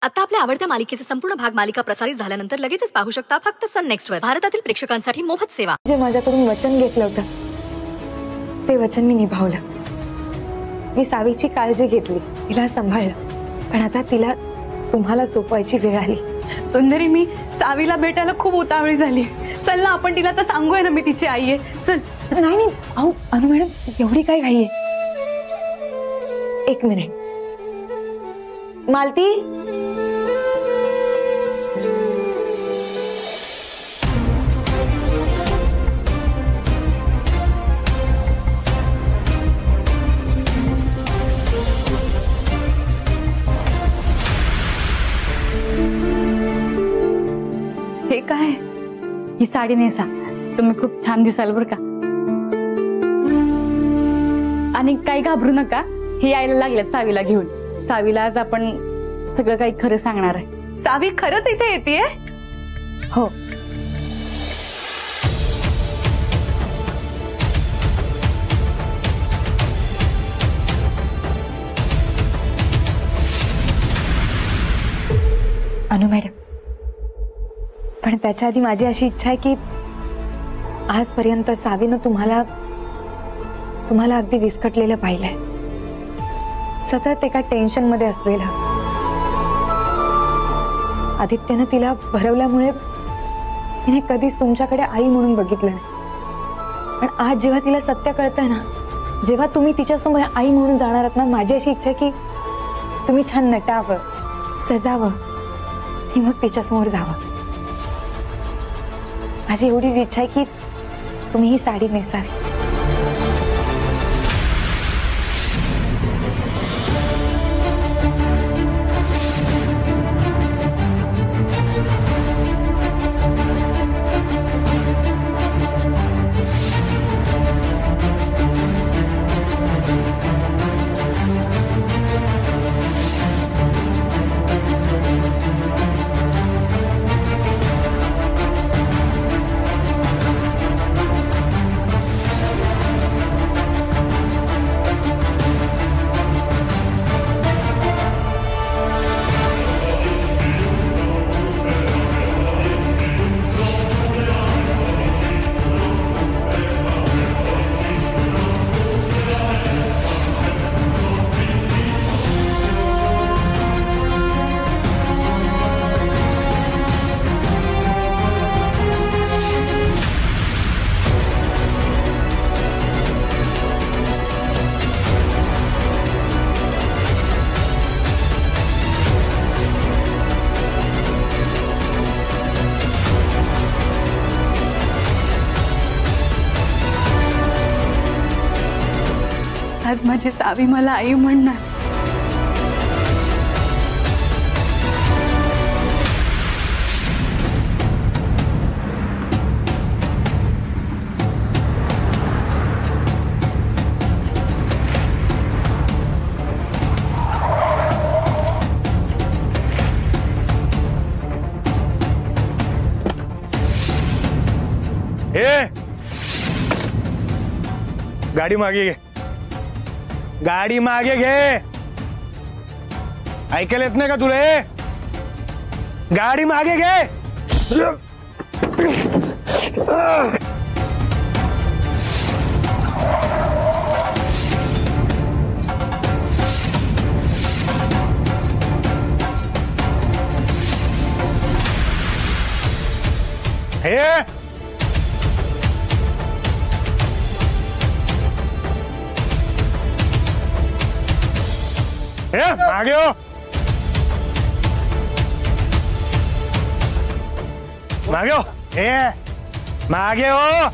आता आपल्या आवडत्या मालिकेचे संपूर्ण भाग मालिका प्रसारित झाल्यानंतर लगेचच पाहू शकता फक्त सन नेक्स्ट वर. भारतातील प्रेक्षकांसाठी मोफत सेवा. जे माझ्याकडून वचन घेतलं होतं ते वचन मी निभावलं. मी सावीची काळजी घेतली, तिला सांभाळलं, पण आता तिला तुम्हाला सोपवायची वेळ आली. सुंदरी, मी सावीला भेटायला खूप उतावळी झाली. चल ना, आपण तिला तर सांगूया ना मी तिची आई आहे. चल. नाही नाही, अहो अनु मॅडम, एवढी काय घाई आहे? एक मिनिट. मालती, हे काय? ही साडी नेसा, तुम्ही खूप छान दिसाल बर का. आणि काही घाबरू नका, हे यायला लागल्यात सावीला घेऊन. सावीला आज आपण सगळं काही खरं सांगणार आहे. सावी खरंच इथे येतेय? हो. अनु मॅडम, पण त्याच्या आधी माझी अशी इच्छा आहे की आजपर्यंत सावीनं तुम्हाला अगदी विस्कटलेलं पाहिलंय, सतत एका टेन्शन मध्ये असलेलं. आदित्यनं तिला भरवल्यामुळे तिने कधीच तुमच्याकडे आई म्हणून बघितलं नाही. पण आज जेव्हा तिला सत्य कळतंय ना, जेव्हा तुम्ही तिच्यासमोर आई म्हणून जाणार आहात ना, माझी अशी इच्छा आहे की तुम्ही छान नटावं, सजावं आणि मग तिच्यासमोर जावं. माझी एवढीच इच्छा आहे की तुम्ही ही साडी नेसावी. आज माझी सावी मला आई म्हणणार. गाडी मागे घे, गाडी मागे घे. ऐकायला येत नाही का तुला? गाडी मागे घे. मागे हो, मागे हो, मागे हो.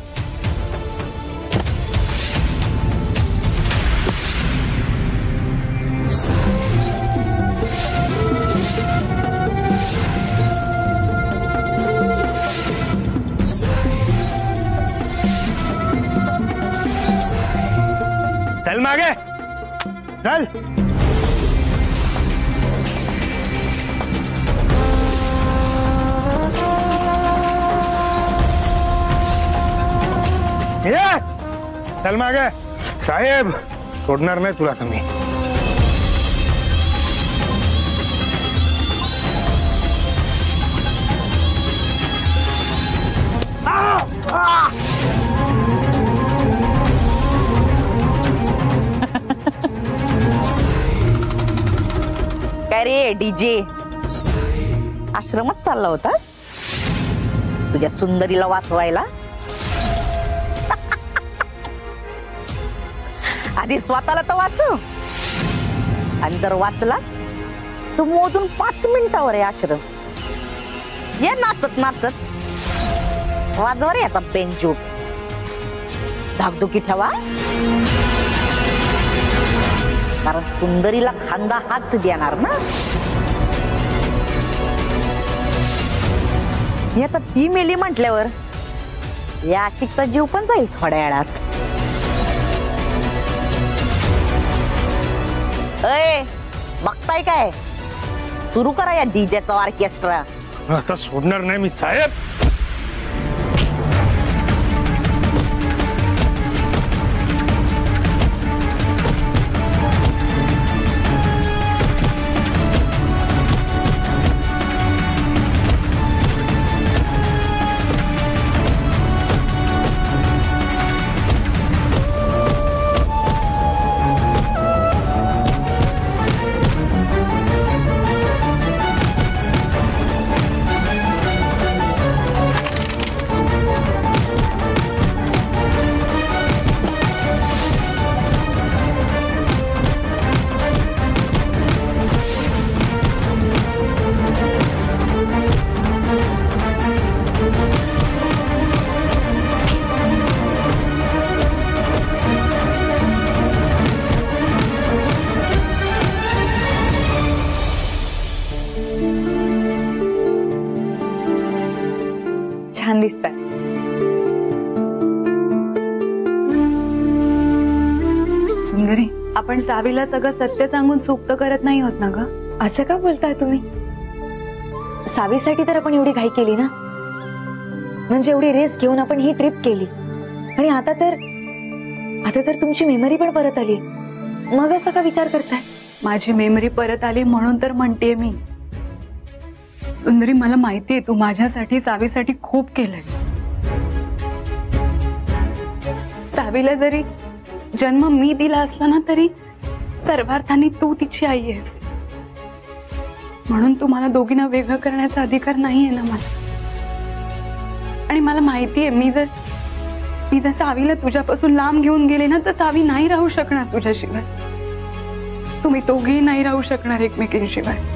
चल मागे चल. चल मागे. साहेब, सोडणार नाही तुला तुम्ही. डीजे आश्रमात चालला होतास तुझ्या सुंदरीला वाचवायला? आधी स्वतःला तर वाचव आणि जर वाचलास तर मोजून 5 मिनिटावर आहे आश्रम. ये नाचत नाचत वाजवर याचा बेंजू धाकधुकी ठेवा कारण सुंदरीला खांदा हाच देणार ना. आता ती मेली म्हटल्यावर या आशिकचा जीव पण जाईल थोड्या वेळात. अय बघताय काय? सुरू करा या डीजेचा ऑर्केस्ट्रा. आता सोडणार नाही मी साहेब. छान दिसताय. सुंदरी, आपण सावीला सगळं सत्य सांगून सुक्त करत नाही होत ना ग? असं का बोलताय तुम्ही? सावीसाठी तर आपण एवढी घाई केली ना, म्हणजे एवढी रिस्क घेऊन आपण ही ट्रिप केली आणि आता तर तुमची मेमरी पण परत आली. मग असा का विचार करताय? माझी मेमरी परत आली म्हणून तर म्हणतेय मी. सुंदरी, मला माहितीये तू माझ्यासाठी सावीसाठी खूप केलंयस. सावीला जरी जन्म मी दिला असला ना तरी सर्वार्थाने तू तिची आई आहेस. म्हणून तू मला दोघींना वेगळं करण्याचा अधिकार नाहीये ना मला. आणि मला माहितीये मी जर सावीला तुझ्यापासून लांब घेऊन गेले ना तर सावी नाही राहू शकणार तुझ्याशिवाय. तुम्ही दोघी नाही राहू शकणार एकमेकींशिवाय.